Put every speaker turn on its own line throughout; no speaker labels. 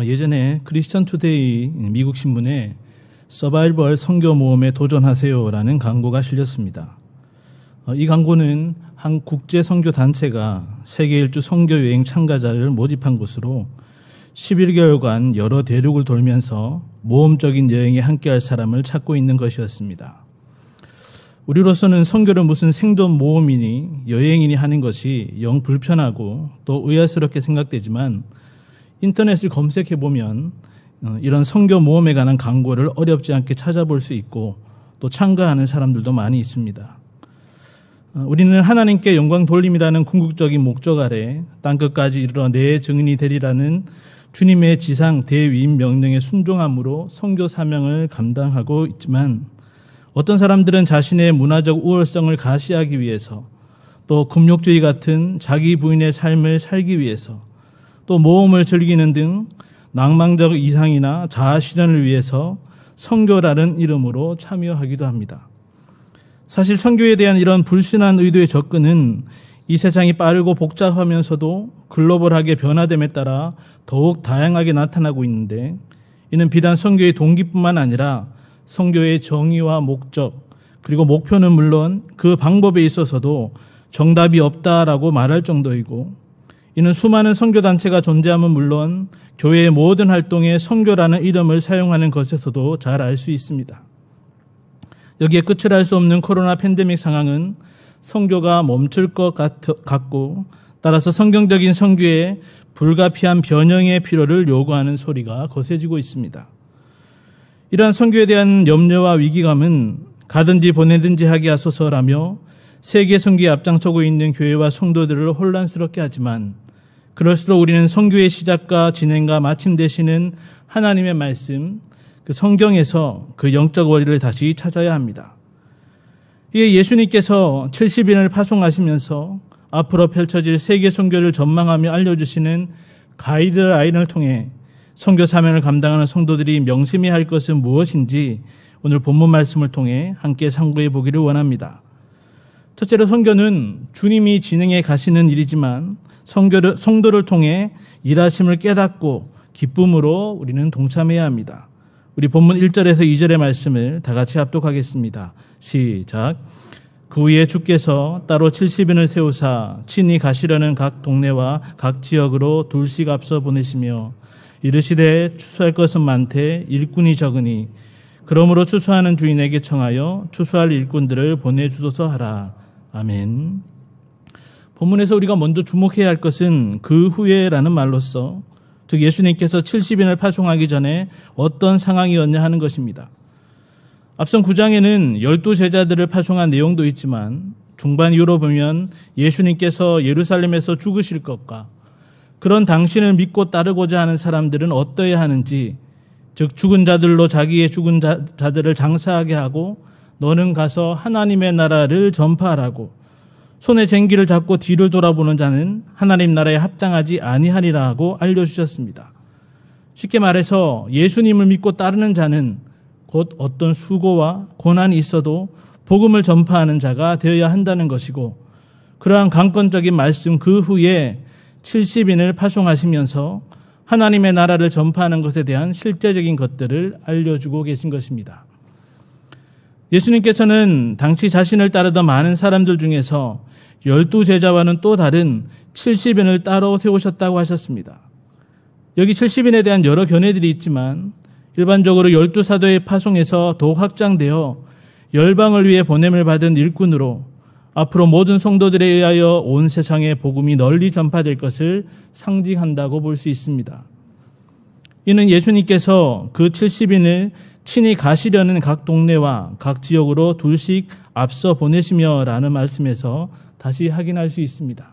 예전에 크리스천 투데이 미국 신문에 서바이벌 선교 모험에 도전하세요라는 광고가 실렸습니다. 이 광고는 한 국제 선교 단체가 세계 일주 선교 여행 참가자를 모집한 곳으로 11개월간 여러 대륙을 돌면서 모험적인 여행에 함께할 사람을 찾고 있는 것이었습니다. 우리로서는 선교를 무슨 생존 모험이니 여행이니 하는 것이 영 불편하고 또 의아스럽게 생각되지만 인터넷을 검색해보면 이런 선교 모험에 관한 광고를 어렵지 않게 찾아볼 수 있고 또 참가하는 사람들도 많이 있습니다. 우리는 하나님께 영광 돌림이라는 궁극적인 목적 아래 땅끝까지 이르러 내 증인이 되리라는 주님의 지상 대위임 명령에 순종함으로 선교 사명을 감당하고 있지만 어떤 사람들은 자신의 문화적 우월성을 가시하기 위해서 또 금욕주의 같은 자기 부인의 삶을 살기 위해서 또 모험을 즐기는 등 낭만적 이상이나 자아 실현을 위해서 선교라는 이름으로 참여하기도 합니다. 사실 선교에 대한 이런 불순한 의도의 접근은 이 세상이 빠르고 복잡하면서도 글로벌하게 변화됨에 따라 더욱 다양하게 나타나고 있는데 이는 비단 선교의 동기뿐만 아니라 선교의 정의와 목적 그리고 목표는 물론 그 방법에 있어서도 정답이 없다라고 말할 정도이고 이는 수많은 선교단체가 존재함은 물론 교회의 모든 활동에 선교라는 이름을 사용하는 것에서도 잘 알 수 있습니다. 여기에 끝을 알 수 없는 코로나 팬데믹 상황은 선교가 멈출 것 같고 따라서 성경적인 선교에 불가피한 변형의 필요를 요구하는 소리가 거세지고 있습니다. 이러한 선교에 대한 염려와 위기감은 가든지 보내든지 하게 하소서라며 세계 선교에 앞장서고 있는 교회와 성도들을 혼란스럽게 하지만 그럴수록 우리는 선교의 시작과 진행과 마침 되시는 하나님의 말씀, 그 성경에서 그 영적 원리를 다시 찾아야 합니다. 이에 예수님께서 70인을 파송하시면서 앞으로 펼쳐질 세계 선교를 전망하며 알려주시는 가이드라인을 통해 선교 사명을 감당하는 성도들이 명심해야 할 것은 무엇인지 오늘 본문 말씀을 통해 함께 상고해 보기를 원합니다. 첫째로 선교는 주님이 진행해 가시는 일이지만 성도를 통해 일하심을 깨닫고 기쁨으로 우리는 동참해야 합니다. 우리 본문 1절에서 2절의 말씀을 다 같이 합독하겠습니다. 시작. 그 후에 주께서 따로 70인을 세우사 친히 가시려는 각 동네와 각 지역으로 둘씩 앞서 보내시며 이르시되 추수할 것은 많되 일꾼이 적으니 그러므로 추수하는 주인에게 청하여 추수할 일꾼들을 보내주소서 하라. 아멘. 본문에서 우리가 먼저 주목해야 할 것은 그 후에라는 말로서 즉 예수님께서 70인을 파송하기 전에 어떤 상황이었냐 하는 것입니다. 앞선 9장에는 12제자들을 파송한 내용도 있지만 중반 이후로 보면 예수님께서 예루살렘에서 죽으실 것과 그런 당신을 믿고 따르고자 하는 사람들은 어떠해야 하는지 즉 죽은 자들로 자기의 죽은 자들을 장사하게 하고 너는 가서 하나님의 나라를 전파하라고 손에 쟁기를 잡고 뒤를 돌아보는 자는 하나님 나라에 합당하지 아니하리라 하고 알려주셨습니다. 쉽게 말해서 예수님을 믿고 따르는 자는 곧 어떤 수고와 고난이 있어도 복음을 전파하는 자가 되어야 한다는 것이고 그러한 강권적인 말씀 그 후에 70인을 파송하시면서 하나님의 나라를 전파하는 것에 대한 실제적인 것들을 알려주고 계신 것입니다. 예수님께서는 당시 자신을 따르던 많은 사람들 중에서 12제자와는 또 다른 70인을 따로 세우셨다고 하셨습니다. 여기 70인에 대한 여러 견해들이 있지만 일반적으로 12사도의 파송에서 더욱 확장되어 열방을 위해 보냄을 받은 일꾼으로 앞으로 모든 성도들에 의하여 온 세상에 복음이 널리 전파될 것을 상징한다고 볼 수 있습니다. 이는 예수님께서 그 70인을 친히 가시려는 각 동네와 각 지역으로 둘씩 앞서 보내시며 라는 말씀에서 다시 확인할 수 있습니다.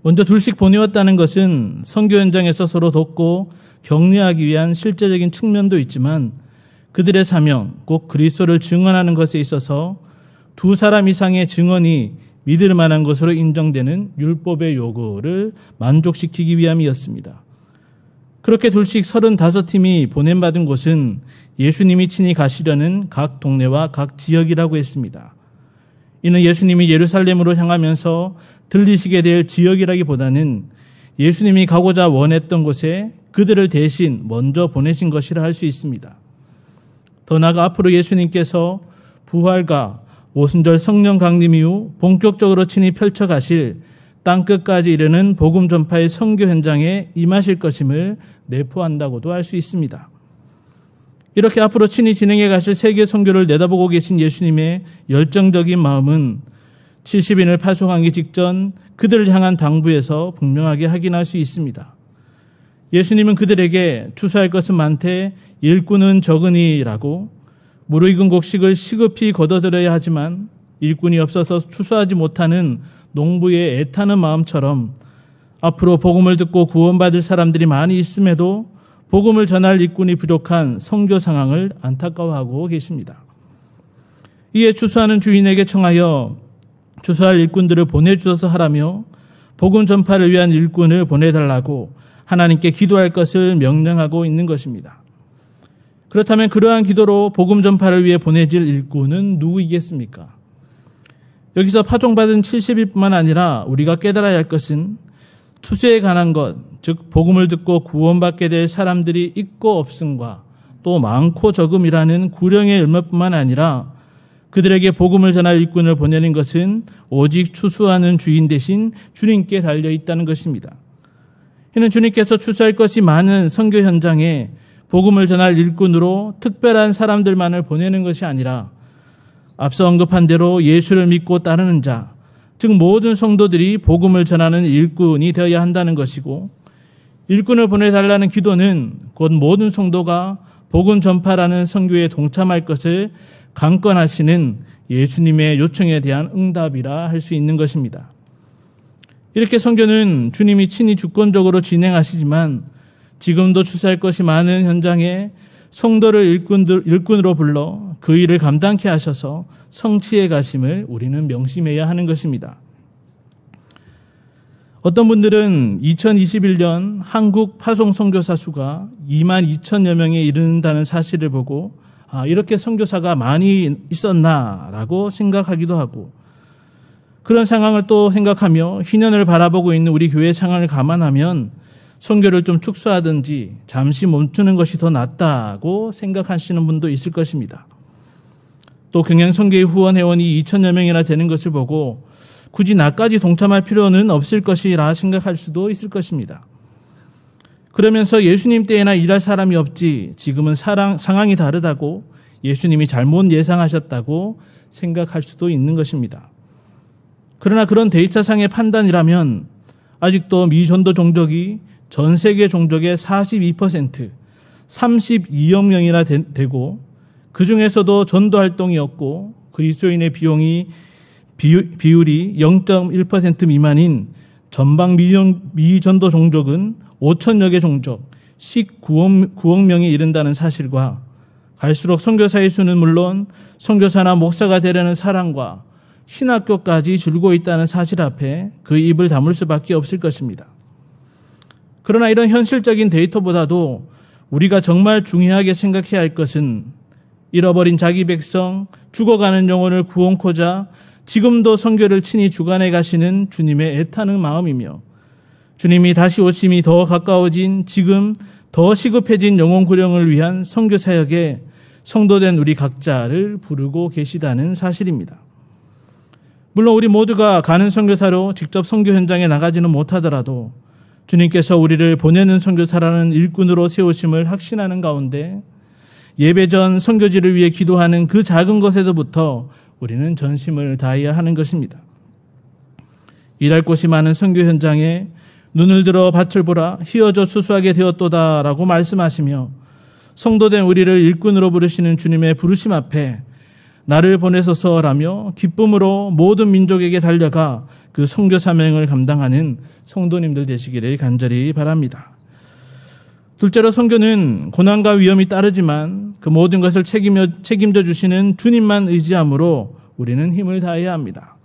먼저 둘씩 보내왔다는 것은 선교 현장에서 서로 돕고 격려하기 위한 실제적인 측면도 있지만 그들의 사명, 꼭 그리스도를 증언하는 것에 있어서 두 사람 이상의 증언이 믿을 만한 것으로 인정되는 율법의 요구를 만족시키기 위함이었습니다. 그렇게 둘씩 35팀이 보냄받은 곳은 예수님이 친히 가시려는 각 동네와 각 지역이라고 했습니다. 이는 예수님이 예루살렘으로 향하면서 들리시게 될 지역이라기보다는 예수님이 가고자 원했던 곳에 그들을 대신 먼저 보내신 것이라 할 수 있습니다. 더 나아가 앞으로 예수님께서 부활과 오순절 성령 강림 이후 본격적으로 친히 펼쳐가실 땅끝까지 이르는 복음 전파의 선교 현장에 임하실 것임을 내포한다고도 할 수 있습니다. 이렇게 앞으로 친히 진행해 가실 세계 선교를 내다보고 계신 예수님의 열정적인 마음은 70인을 파송하기 직전 그들을 향한 당부에서 분명하게 확인할 수 있습니다. 예수님은 그들에게 추수할 것은 많되 일꾼은 적으니라고 무르익은 곡식을 시급히 걷어들여야 하지만 일꾼이 없어서 추수하지 못하는 농부의 애타는 마음처럼 앞으로 복음을 듣고 구원받을 사람들이 많이 있음에도 복음을 전할 일꾼이 부족한 선교 상황을 안타까워하고 계십니다. 이에 추수하는 주인에게 청하여 추수할 일꾼들을 보내주셔서 하라며 복음 전파를 위한 일꾼을 보내달라고 하나님께 기도할 것을 명령하고 있는 것입니다. 그렇다면 그러한 기도로 복음 전파를 위해 보내질 일꾼은 누구이겠습니까? 여기서 파송받은 70일뿐만 아니라 우리가 깨달아야 할 것은 추수에 관한 것, 즉 복음을 듣고 구원받게 될 사람들이 있고 없음과 또 많고 적음이라는 구령의 열매뿐만 아니라 그들에게 복음을 전할 일꾼을 보내는 것은 오직 추수하는 주인 대신 주님께 달려있다는 것입니다. 이는 주님께서 추수할 것이 많은 선교 현장에 복음을 전할 일꾼으로 특별한 사람들만을 보내는 것이 아니라 앞서 언급한 대로 예수를 믿고 따르는 자, 즉 모든 성도들이 복음을 전하는 일꾼이 되어야 한다는 것이고, 일꾼을 보내달라는 기도는 곧 모든 성도가 복음 전파라는 선교에 동참할 것을 강권하시는 예수님의 요청에 대한 응답이라 할 수 있는 것입니다. 이렇게 선교는 주님이 친히 주권적으로 진행하시지만 지금도 추수할 것이 많은 현장에 성도를 일꾼으로 불러 그 일을 감당케 하셔서 성취해 가심을 우리는 명심해야 하는 것입니다. 어떤 분들은 2021년 한국 파송 선교사 수가 22,000여 명에 이른다는 사실을 보고 이렇게 선교사가 많이 있었나라고 생각하기도 하고, 그런 상황을 또 생각하며 희년을 바라보고 있는 우리 교회 상황을 감안하면 선교를 좀 축소하든지 잠시 멈추는 것이 더 낫다고 생각하시는 분도 있을 것입니다. 또 경양선교회 후원 회원이 2,000여 명이나 되는 것을 보고 굳이 나까지 동참할 필요는 없을 것이라 생각할 수도 있을 것입니다. 그러면서 예수님 때에나 일할 사람이 없지 지금은 상황이 다르다고 예수님이 잘못 예상하셨다고 생각할 수도 있는 것입니다. 그러나 그런 데이터상의 판단이라면 아직도 미전도 종족이 전 세계 종족의 42%, 32억 명이나 되고 그 중에서도 전도 활동이 없고 그리스도인의 비율이 0.1% 미만인 전방 미전도 종족은 5천여 개 종족, 19억 명에 이른다는 사실과 갈수록 선교사의 수는 물론 선교사나 목사가 되려는 사람과 신학교까지 줄고 있다는 사실 앞에 그 입을 다물 수밖에 없을 것입니다. 그러나 이런 현실적인 데이터보다도 우리가 정말 중요하게 생각해야 할 것은 잃어버린 자기 백성, 죽어가는 영혼을 구원코자 지금도 선교를 친히 주관해 가시는 주님의 애타는 마음이며, 주님이 다시 오심이 더 가까워진 지금 더 시급해진 영혼 구령을 위한 선교 사역에 성도된 우리 각자를 부르고 계시다는 사실입니다. 물론 우리 모두가 가는 선교사로 직접 선교 현장에 나가지는 못하더라도 주님께서 우리를 보내는 선교사라는 일꾼으로 세우심을 확신하는 가운데 예배 전 선교지를 위해 기도하는 그 작은 것에서부터 우리는 전심을 다해야 하는 것입니다. 일할 곳이 많은 선교 현장에 눈을 들어 밭을 보라 휘어져 수수하게 되었도다라고 말씀하시며 성도된 우리를 일꾼으로 부르시는 주님의 부르심 앞에 나를 보내소서라며 기쁨으로 모든 민족에게 달려가 그 선교 사명을 감당하는 성도님들 되시기를 간절히 바랍니다. 둘째로 선교는 고난과 위험이 따르지만 그 모든 것을 책임져 주시는 주님만 의지함으로 우리는 힘을 다해야 합니다.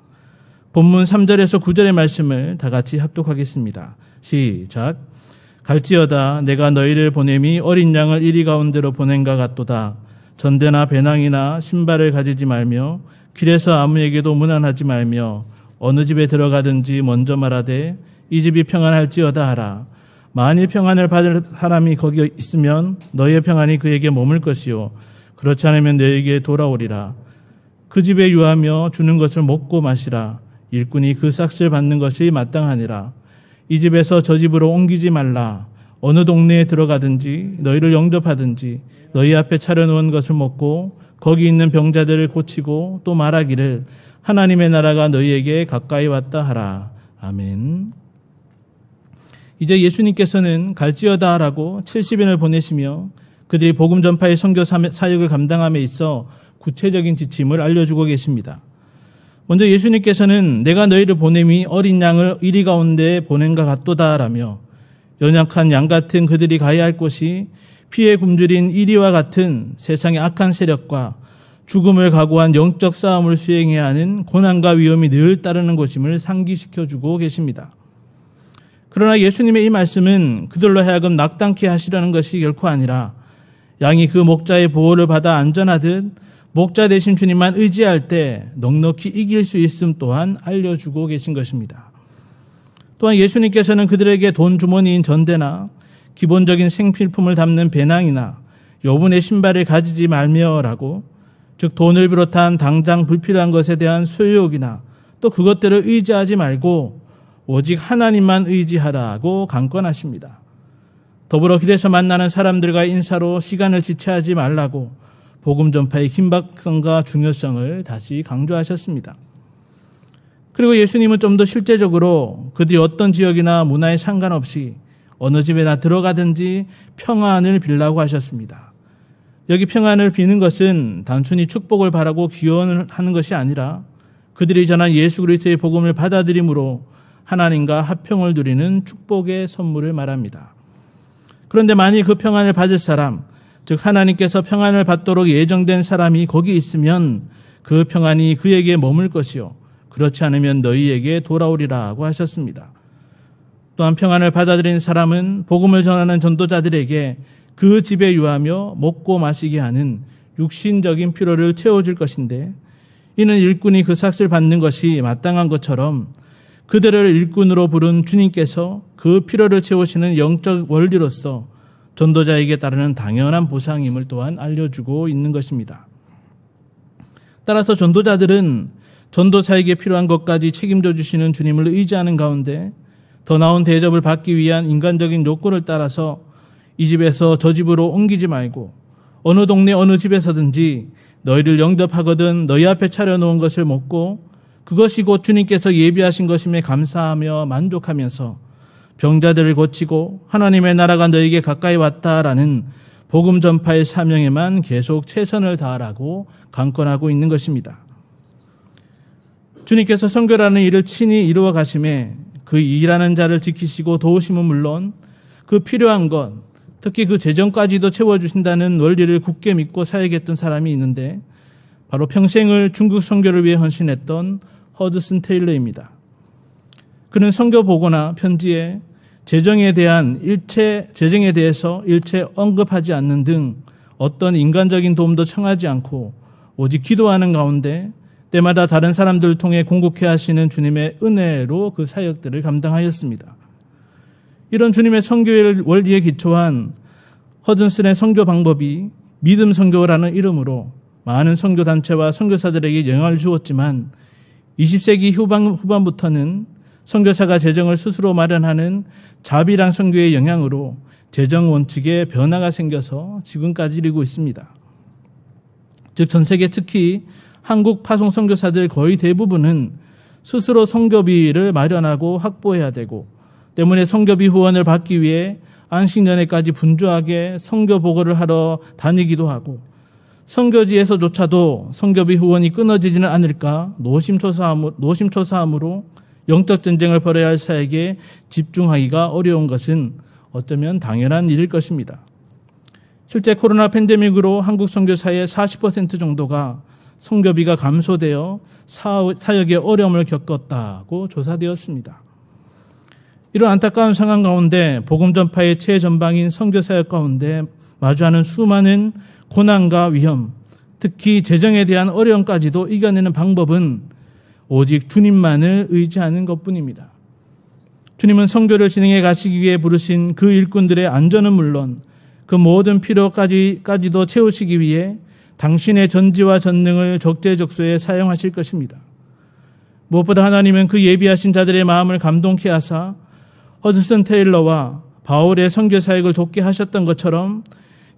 본문 3절에서 9절의 말씀을 다 같이 합독하겠습니다. 시작. 갈지어다 내가 너희를 보냄이 어린 양을 이리 가운데로 보낸가 같도다. 전대나 배낭이나 신발을 가지지 말며 길에서 아무에게도 문안하지 말며 어느 집에 들어가든지 먼저 말하되 이 집이 평안할지어다 하라. 만일 평안을 받을 사람이 거기 있으면 너희의 평안이 그에게 머물 것이요 그렇지 않으면 너희에게 돌아오리라. 그 집에 유하며 주는 것을 먹고 마시라. 일꾼이 그 삭슬 받는 것이 마땅하니라. 이 집에서 저 집으로 옮기지 말라. 어느 동네에 들어가든지 너희를 영접하든지 너희 앞에 차려놓은 것을 먹고 거기 있는 병자들을 고치고 또 말하기를 하나님의 나라가 너희에게 가까이 왔다 하라. 아멘. 이제 예수님께서는 갈지어다 하라고 70인을 보내시며 그들이 복음 전파의 선교 사역을 감당함에 있어 구체적인 지침을 알려주고 계십니다. 먼저 예수님께서는 내가 너희를 보냄이 어린 양을 이리 가운데 보낸과 같도다 라며 연약한 양 같은 그들이 가야 할 곳이 피에 굶주린 이리와 같은 세상의 악한 세력과 죽음을 각오한 영적 싸움을 수행해야 하는 고난과 위험이 늘 따르는 곳임을 상기시켜주고 계십니다. 그러나 예수님의 이 말씀은 그들로 하여금 낙담케 하시려는 것이 결코 아니라 양이 그 목자의 보호를 받아 안전하듯 목자 되신 주님만 의지할 때 넉넉히 이길 수 있음 또한 알려주고 계신 것입니다. 또한 예수님께서는 그들에게 돈 주머니인 전대나 기본적인 생필품을 담는 배낭이나 여분의 신발을 가지지 말며라고, 즉 돈을 비롯한 당장 불필요한 것에 대한 소유욕이나 또 그것들을 의지하지 말고 오직 하나님만 의지하라고 강권하십니다. 더불어 길에서 만나는 사람들과의 인사로 시간을 지체하지 말라고 복음 전파의 긴박성과 중요성을 다시 강조하셨습니다. 그리고 예수님은 좀 더 실제적으로 그들이 어떤 지역이나 문화에 상관없이 어느 집에나 들어가든지 평안을 빌라고 하셨습니다. 여기 평안을 비는 것은 단순히 축복을 바라고 기원을 하는 것이 아니라 그들이 전한 예수 그리스도의 복음을 받아들임으로 하나님과 화평을 누리는 축복의 선물을 말합니다. 그런데 만일 그 평안을 받을 사람, 즉 하나님께서 평안을 받도록 예정된 사람이 거기 있으면 그 평안이 그에게 머물 것이요 그렇지 않으면 너희에게 돌아오리라고 하셨습니다. 또한 평안을 받아들인 사람은 복음을 전하는 전도자들에게 그 집에 유하며 먹고 마시게 하는 육신적인 필요를 채워줄 것인데, 이는 일꾼이 그 삭슬 받는 것이 마땅한 것처럼 그들을 일꾼으로 부른 주님께서 그 필요를 채우시는 영적 원리로서 전도자에게 따르는 당연한 보상임을 또한 알려주고 있는 것입니다. 따라서 전도자들은 전도사에게 필요한 것까지 책임져 주시는 주님을 의지하는 가운데 더 나은 대접을 받기 위한 인간적인 욕구를 따라서 이 집에서 저 집으로 옮기지 말고 어느 동네 어느 집에서든지 너희를 영접하거든 너희 앞에 차려놓은 것을 먹고 그것이 곧 주님께서 예비하신 것임에 감사하며 만족하면서 병자들을 고치고 하나님의 나라가 너희에게 가까이 왔다라는 복음 전파의 사명에만 계속 최선을 다하라고 강권하고 있는 것입니다. 주님께서 선교라는 일을 친히 이루어 가심에 그 일하는 자를 지키시고 도우심은 물론 그 필요한 것, 특히 그 재정까지도 채워주신다는 원리를 굳게 믿고 사역했던 사람이 있는데 바로 평생을 중국 선교를 위해 헌신했던 허드슨 테일러입니다. 그는 선교 보고나 편지에 재정에 대해서 일체 언급하지 않는 등 어떤 인간적인 도움도 청하지 않고 오직 기도하는 가운데 때마다 다른 사람들을 통해 공급해 하시는 주님의 은혜로 그 사역들을 감당하였습니다. 이런 주님의 선교의 원리에 기초한 허든슨의 선교 방법이 믿음 선교라는 이름으로 많은 선교단체와 선교사들에게 영향을 주었지만 20세기 후반부터는 선교사가 재정을 스스로 마련하는 자비랑 선교의 영향으로 재정 원칙에 변화가 생겨서 지금까지 이르고 있습니다. 즉 전 세계 특히 한국 파송 선교사들 거의 대부분은 스스로 선교비를 마련하고 확보해야 되고 때문에 선교비 후원을 받기 위해 안식년회까지 분주하게 선교 보고를 하러 다니기도 하고 선교지에서조차도 선교비 후원이 끊어지지는 않을까 노심초사함으로 영적 전쟁을 벌여야 할 사역에 집중하기가 어려운 것은 어쩌면 당연한 일일 것입니다. 실제 코로나 팬데믹으로 한국 선교사의 40% 정도가 선교비가 감소되어 사역에 어려움을 겪었다고 조사되었습니다. 이런 안타까운 상황 가운데 복음 전파의 최전방인 선교사역 가운데 마주하는 수많은 고난과 위험, 특히 재정에 대한 어려움까지도 이겨내는 방법은 오직 주님만을 의지하는 것뿐입니다. 주님은 선교를 진행해 가시기 위해 부르신 그 일꾼들의 안전은 물론 그 모든 필요까지도 채우시기 위해 당신의 전지와 전능을 적재적소에 사용하실 것입니다. 무엇보다 하나님은 그 예비하신 자들의 마음을 감동케 하사 허드슨 테일러와 바울의 선교 사역을 돕게 하셨던 것처럼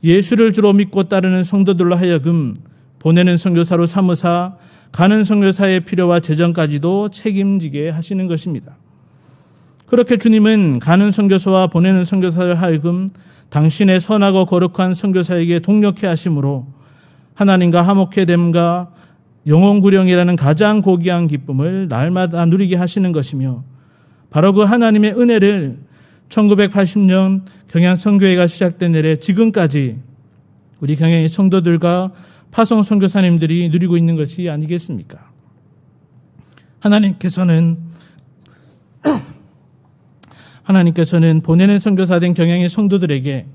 예수를 주로 믿고 따르는 성도들로 하여금 보내는 선교사로 삼으사 가는 선교사의 필요와 재정까지도 책임지게 하시는 것입니다. 그렇게 주님은 가는 선교사와 보내는 선교사를 하여금 당신의 선하고 거룩한 선교사에게 동력케 하심으로 하나님과 화목해 됨과 영혼구령이라는 가장 고귀한 기쁨을 날마다 누리게 하시는 것이며, 바로 그 하나님의 은혜를 1980년 경양선교회가 시작된 이래 지금까지 우리 경양의 성도들과 파송 선교사님들이 누리고 있는 것이 아니겠습니까? 하나님께서는 보내는 선교사된 경양의 성도들에게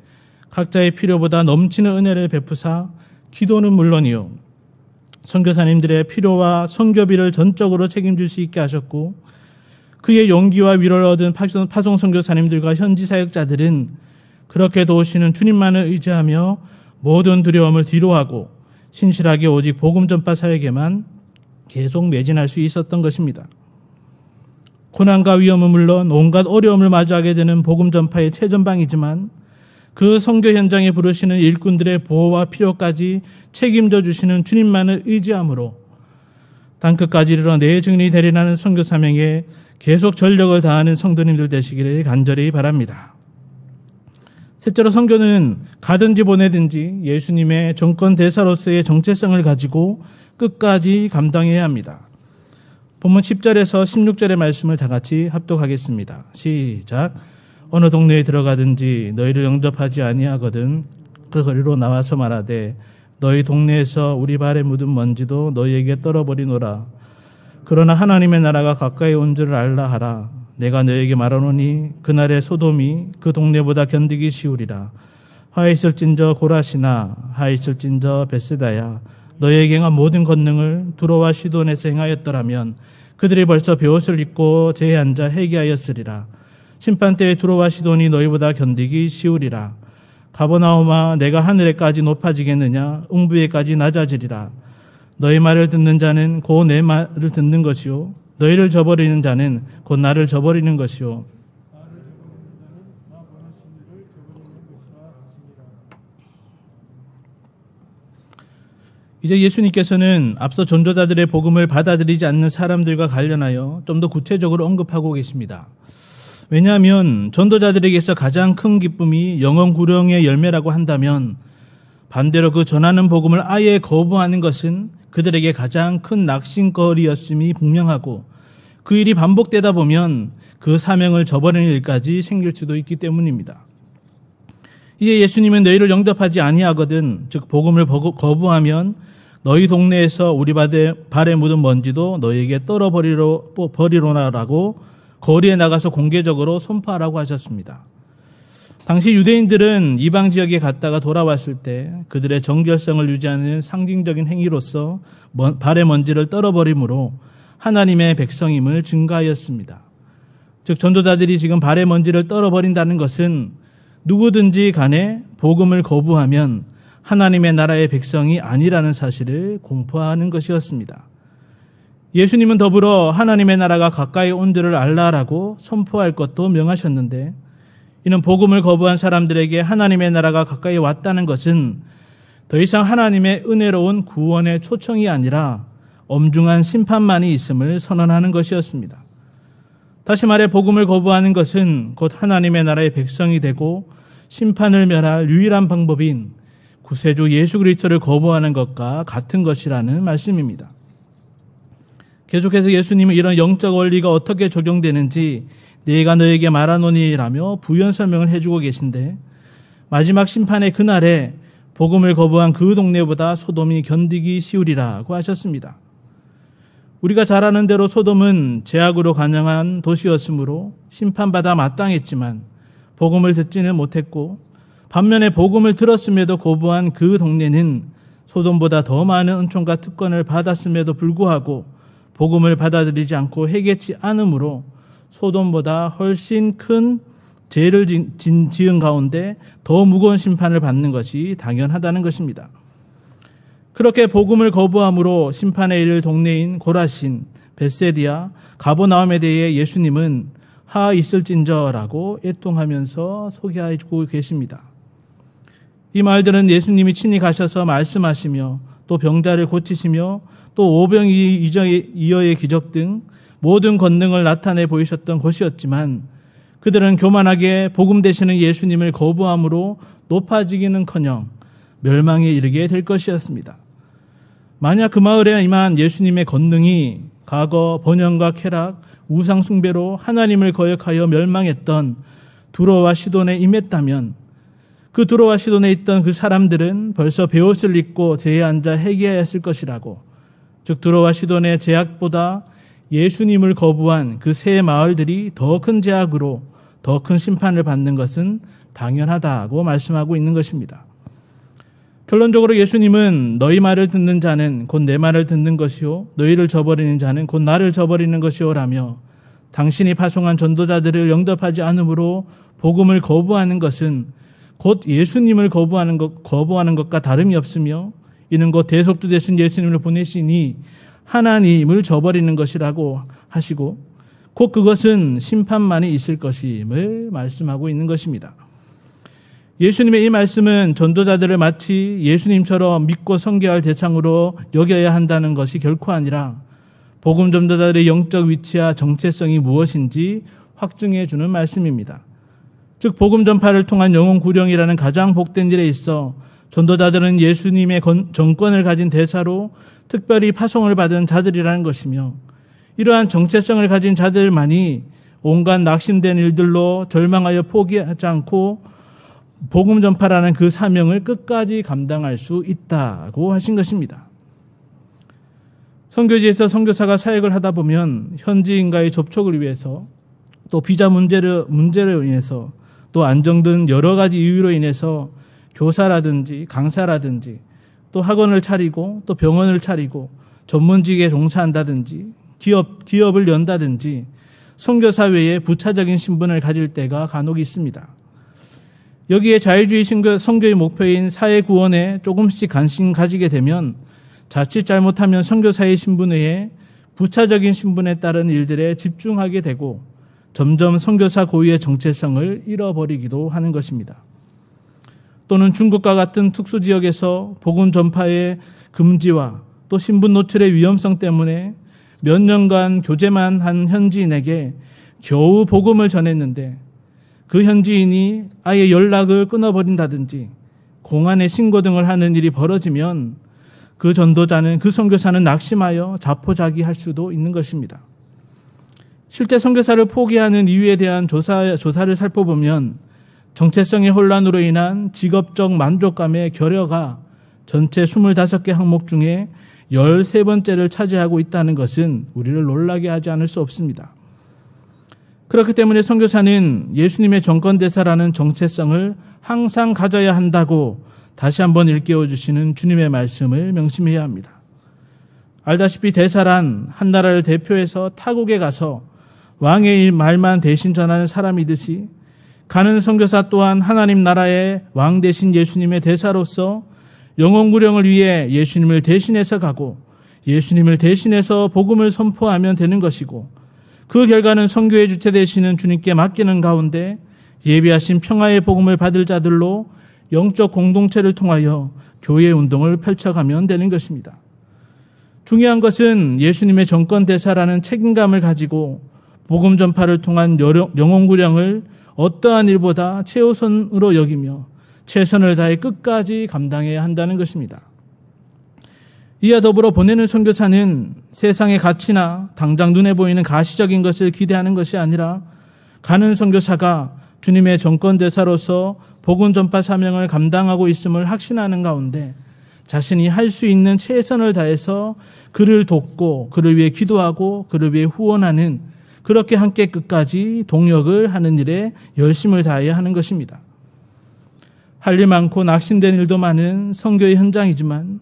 각자의 필요보다 넘치는 은혜를 베푸사 기도는 물론이요, 선교사님들의 필요와 선교비를 전적으로 책임질 수 있게 하셨고, 그의 용기와 위로를 얻은 파송 선교사님들과 현지 사역자들은 그렇게 도우시는 주님만을 의지하며 모든 두려움을 뒤로하고 신실하게 오직 복음 전파 사역에만 계속 매진할 수 있었던 것입니다. 고난과 위험은 물론 온갖 어려움을 마주하게 되는 복음 전파의 최전방이지만 그 선교 현장에 부르시는 일꾼들의 보호와 필요까지 책임져 주시는 주님만을 의지함으로 땅끝까지 이르러 내 증인이 되리라는 선교 사명에 계속 전력을 다하는 성도님들 되시기를 간절히 바랍니다. 셋째로, 선교는 가든지 보내든지 예수님의 정권 대사로서의 정체성을 가지고 끝까지 감당해야 합니다. 본문 10절에서 16절의 말씀을 다 같이 합독하겠습니다. 시작. 어느 동네에 들어가든지 너희를 영접하지 아니하거든 그 거리로 나와서 말하되 너희 동네에서 우리 발에 묻은 먼지도 너희에게 떨어버리노라. 그러나 하나님의 나라가 가까이 온 줄을 알라 하라. 내가 너희에게 말하노니 그날의 소돔이 그 동네보다 견디기 쉬우리라. 하있을진저 고라시나 하있을진저 벳세다야 너희에게 행한 모든 권능을 두로와 시돈에서 행하였더라면 그들이 벌써 베옷을 입고 제에 앉아 회개하였으리라. 심판때에 두로와 시돈이 너희보다 견디기 쉬우리라. 가버나움아 내가 하늘에까지 높아지겠느냐 음부에까지 낮아지리라. 너희 말을 듣는 자는 곧 내 말을 듣는 것이요 너희를 저버리는 자는 곧 나를 저버리는 것이요. 이제 예수님께서는 앞서 전도자들의 복음을 받아들이지 않는 사람들과 관련하여 좀 더 구체적으로 언급하고 계십니다. 왜냐하면 전도자들에게서 가장 큰 기쁨이 영혼 구령의 열매라고 한다면 반대로 그 전하는 복음을 아예 거부하는 것은 그들에게 가장 큰 낙심거리였음이 분명하고, 그 일이 반복되다 보면 그 사명을 저버리는 일까지 생길 수도 있기 때문입니다. 이에 예수님은 너희를 영접하지 아니하거든, 즉 복음을 거부하면 너희 동네에서 우리 발에 묻은 먼지도 너희에게 떨어버리로나라고 거리에 나가서 공개적으로 선포하라고 하셨습니다. 당시 유대인들은 이방 지역에 갔다가 돌아왔을 때 그들의 정결성을 유지하는 상징적인 행위로서 발의 먼지를 떨어버림으로 하나님의 백성임을 증가하였습니다. 즉 전도자들이 지금 발의 먼지를 떨어버린다는 것은 누구든지 간에 복음을 거부하면 하나님의 나라의 백성이 아니라는 사실을 공포하는 것이었습니다. 예수님은 더불어 하나님의 나라가 가까이 온 줄을 알라라고 선포할 것도 명하셨는데, 이는 복음을 거부한 사람들에게 하나님의 나라가 가까이 왔다는 것은 더 이상 하나님의 은혜로운 구원의 초청이 아니라 엄중한 심판만이 있음을 선언하는 것이었습니다. 다시 말해 복음을 거부하는 것은 곧 하나님의 나라의 백성이 되고 심판을 면할 유일한 방법인 구세주 예수 그리스도를 거부하는 것과 같은 것이라는 말씀입니다. 계속해서 예수님은 이런 영적 원리가 어떻게 적용되는지 내가 너에게 말하노니라며 부연 설명을 해주고 계신데, 마지막 심판의 그날에 복음을 거부한 그 동네보다 소돔이 견디기 쉬우리라고 하셨습니다. 우리가 잘 아는 대로 소돔은 죄악으로 관영한 도시였으므로 심판받아 마땅했지만 복음을 듣지는 못했고, 반면에 복음을 들었음에도 거부한 그 동네는 소돔보다 더 많은 은총과 특권을 받았음에도 불구하고 복음을 받아들이지 않고 회개치 않으므로 소돔보다 훨씬 큰 죄를 지은 가운데 더 무거운 심판을 받는 것이 당연하다는 것입니다. 그렇게 복음을 거부함으로 심판에 이를 동네인 고라신, 벳세디아, 가버나움에 대해 예수님은 하 있을진저라고 애통하면서 소개하고 계십니다. 이 말들은 예수님이 친히 가셔서 말씀하시며 또 병자를 고치시며 또 오병이어의 기적 등 모든 권능을 나타내 보이셨던 것이었지만 그들은 교만하게 복음 되시는 예수님을 거부함으로 높아지기는커녕 멸망에 이르게 될 것이었습니다. 만약 그 마을에 임한 예수님의 권능이 과거 번영과 쾌락, 우상 숭배로 하나님을 거역하여 멸망했던 두로와 시돈에 임했다면 그 두로와 시돈에 있던 그 사람들은 벌써 베옷을 입고 제에 앉아 회개하였을 것이라고, 즉 두로와 시돈의 죄악보다 예수님을 거부한 그 세 마을들이 더 큰 죄악으로 더 큰 심판을 받는 것은 당연하다고 말씀하고 있는 것입니다. 결론적으로 예수님은 너희 말을 듣는 자는 곧 내 말을 듣는 것이요 너희를 저버리는 자는 곧 나를 저버리는 것이요 라며 당신이 파송한 전도자들을 영접하지 않으므로 복음을 거부하는 것은 곧 예수님을 거부하는 것과 다름이 없으며 이는 곧 대속주 되신 예수님을 보내시니 하나님을 저버리는 것이라고 하시고 곧 그것은 심판만이 있을 것임을 말씀하고 있는 것입니다. 예수님의 이 말씀은 전도자들을 마치 예수님처럼 믿고 선교할 대상으로 여겨야 한다는 것이 결코 아니라 복음 전도자들의 영적 위치와 정체성이 무엇인지 확증해 주는 말씀입니다. 즉 복음 전파를 통한 영혼 구령이라는 가장 복된 일에 있어 전도자들은 예수님의 정권을 가진 대사로 특별히 파송을 받은 자들이라는 것이며 이러한 정체성을 가진 자들만이 온갖 낙심된 일들로 절망하여 포기하지 않고 복음 전파라는 그 사명을 끝까지 감당할 수 있다고 하신 것입니다. 선교지에서 선교사가 사역을 하다 보면 현지인과의 접촉을 위해서 또 비자 문제로 인해서 또 안정 등 여러 가지 이유로 인해서 교사라든지 강사라든지 또 학원을 차리고 또 병원을 차리고 전문직에 종사한다든지 기업을 연다든지 선교사 외에 부차적인 신분을 가질 때가 간혹 있습니다. 여기에 자유주의 선교의 목표인 사회 구원에 조금씩 관심 가지게 되면 자칫 잘못하면 선교사의 신분 외에 부차적인 신분에 따른 일들에 집중하게 되고 점점 선교사 고유의 정체성을 잃어버리기도 하는 것입니다. 또는 중국과 같은 특수지역에서 복음 전파의 금지와 또 신분 노출의 위험성 때문에 몇 년간 교제만 한 현지인에게 겨우 복음을 전했는데 그 현지인이 아예 연락을 끊어버린다든지 공안에 신고 등을 하는 일이 벌어지면 그 전도자는, 그 선교사는 낙심하여 자포자기할 수도 있는 것입니다. 실제 선교사를 포기하는 이유에 대한 조사를 살펴보면 정체성의 혼란으로 인한 직업적 만족감의 결여가 전체 25개 항목 중에 13번째를 차지하고 있다는 것은 우리를 놀라게 하지 않을 수 없습니다. 그렇기 때문에 선교사는 예수님의 정권대사라는 정체성을 항상 가져야 한다고 다시 한번 일깨워 주시는 주님의 말씀을 명심해야 합니다. 알다시피 대사란 한 나라를 대표해서 타국에 가서 왕의 말만 대신 전하는 사람이듯이 가는 선교사 또한 하나님 나라의 왕 대신 예수님의 대사로서 영혼 구령을 위해 예수님을 대신해서 가고 예수님을 대신해서 복음을 선포하면 되는 것이고 그 결과는 선교의 주체 되시는 주님께 맡기는 가운데 예비하신 평화의 복음을 받을 자들로 영적 공동체를 통하여 교회 운동을 펼쳐가면 되는 것입니다. 중요한 것은 예수님의 정권 대사라는 책임감을 가지고 복음 전파를 통한 영혼 구령을 어떠한 일보다 최우선으로 여기며 최선을 다해 끝까지 감당해야 한다는 것입니다. 이와 더불어 보내는 선교사는 세상의 가치나 당장 눈에 보이는 가시적인 것을 기대하는 것이 아니라 가는 선교사가 주님의 정권대사로서 복음 전파 사명을 감당하고 있음을 확신하는 가운데 자신이 할 수 있는 최선을 다해서 그를 돕고 그를 위해 기도하고 그를 위해 후원하는, 그렇게 함께 끝까지 동역을 하는 일에 열심을 다해야 하는 것입니다. 할 일 많고 낙심된 일도 많은 선교의 현장이지만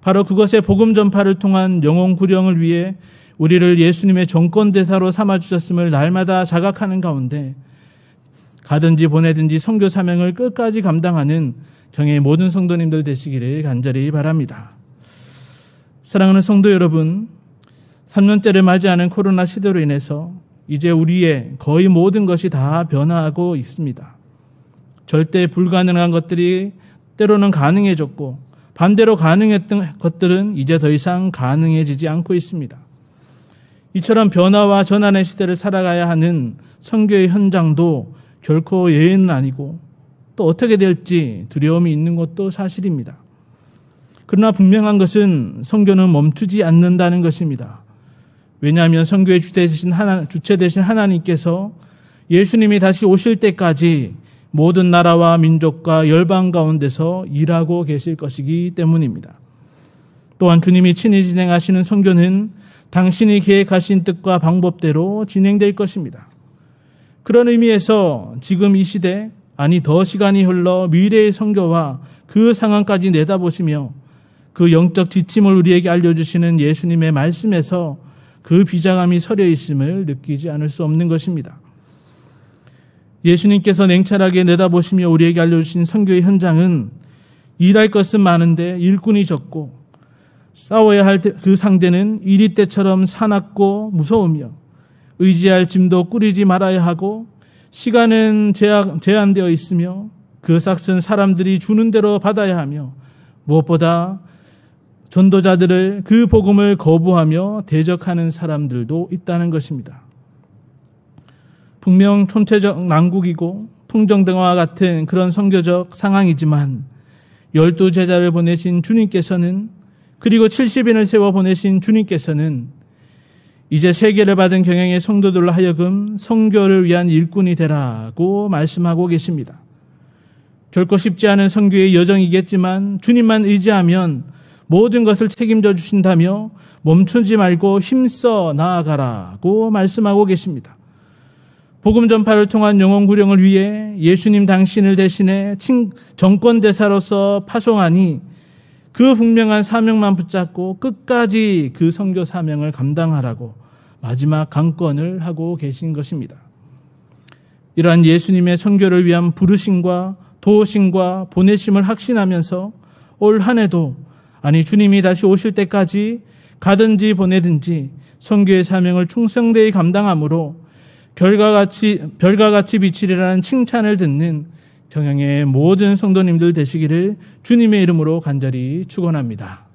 바로 그것의 복음 전파를 통한 영혼 구령을 위해 우리를 예수님의 정권대사로 삼아주셨음을 날마다 자각하는 가운데 가든지 보내든지 선교 사명을 끝까지 감당하는 경의 모든 성도님들 되시기를 간절히 바랍니다. 사랑하는 성도 여러분, 3년째를 맞이하는 코로나 시대로 인해서 이제 우리의 거의 모든 것이 다 변화하고 있습니다. 절대 불가능한 것들이 때로는 가능해졌고 반대로 가능했던 것들은 이제 더 이상 가능해지지 않고 있습니다. 이처럼 변화와 전환의 시대를 살아가야 하는 선교의 현장도 결코 예외는 아니고 또 어떻게 될지 두려움이 있는 것도 사실입니다. 그러나 분명한 것은 선교는 멈추지 않는다는 것입니다. 왜냐하면 선교의 주체 되신 하나님께서 예수님이 다시 오실 때까지 모든 나라와 민족과 열방 가운데서 일하고 계실 것이기 때문입니다. 또한 주님이 친히 진행하시는 선교는 당신이 계획하신 뜻과 방법대로 진행될 것입니다. 그런 의미에서 지금 이 시대, 아니 더 시간이 흘러 미래의 선교와 그 상황까지 내다보시며 그 영적 지침을 우리에게 알려주시는 예수님의 말씀에서 그 비장함이 서려 있음을 느끼지 않을 수 없는 것입니다. 예수님께서 냉철하게 내다보시며 우리에게 알려주신 선교의 현장은 일할 것은 많은데 일꾼이 적고 싸워야 할 그 상대는 이리 때처럼 사납고 무서우며 의지할 짐도 꾸리지 말아야 하고 시간은 제한되어 있으며 그 삭은 사람들이 주는 대로 받아야 하며 무엇보다 전도자들을 그 복음을 거부하며 대적하는 사람들도 있다는 것입니다. 분명 총체적 난국이고 풍정등화와 같은 그런 선교적 상황이지만 12제자를 보내신 주님께서는 그리고 70인을 세워 보내신 주님께서는 이제 세계를 받은 경영의 성도들로 하여금 선교를 위한 일꾼이 되라고 말씀하고 계십니다. 결코 쉽지 않은 선교의 여정이겠지만 주님만 의지하면 모든 것을 책임져 주신다며 멈추지 말고 힘써 나아가라고 말씀하고 계십니다. 복음 전파를 통한 영혼 구령을 위해 예수님 당신을 대신해 정권대사로서 파송하니 그 분명한 사명만 붙잡고 끝까지 그 선교 사명을 감당하라고 마지막 강권을 하고 계신 것입니다. 이러한 예수님의 선교를 위한 부르심과 도우심과 보내심을 확신하면서 올 한 해도 아니 주님이 다시 오실 때까지 가든지 보내든지 선교의 사명을 충성되이 감당함으로 별과 같이 비치리라는 칭찬을 듣는 경영의 모든 성도님들 되시기를 주님의 이름으로 간절히 축원합니다.